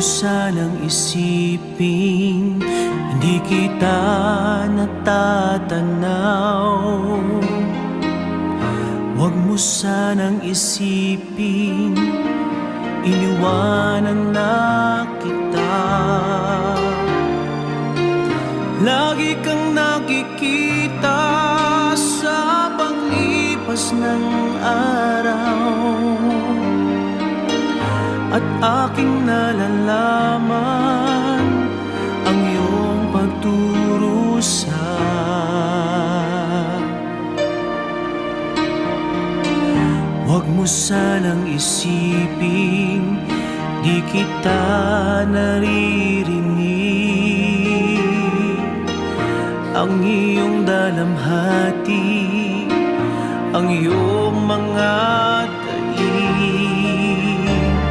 sanang isiping hindi kita natatanaw. Huwag mo sanang isiping iniwanan na kita. Lagi kang nakikita sa paglipas ng araw, at aking nalalaman ang iyong pagdurusa. Huwag mo sanang isiping di kita naririnig. Ang iyong dalamhati, ang iyong mga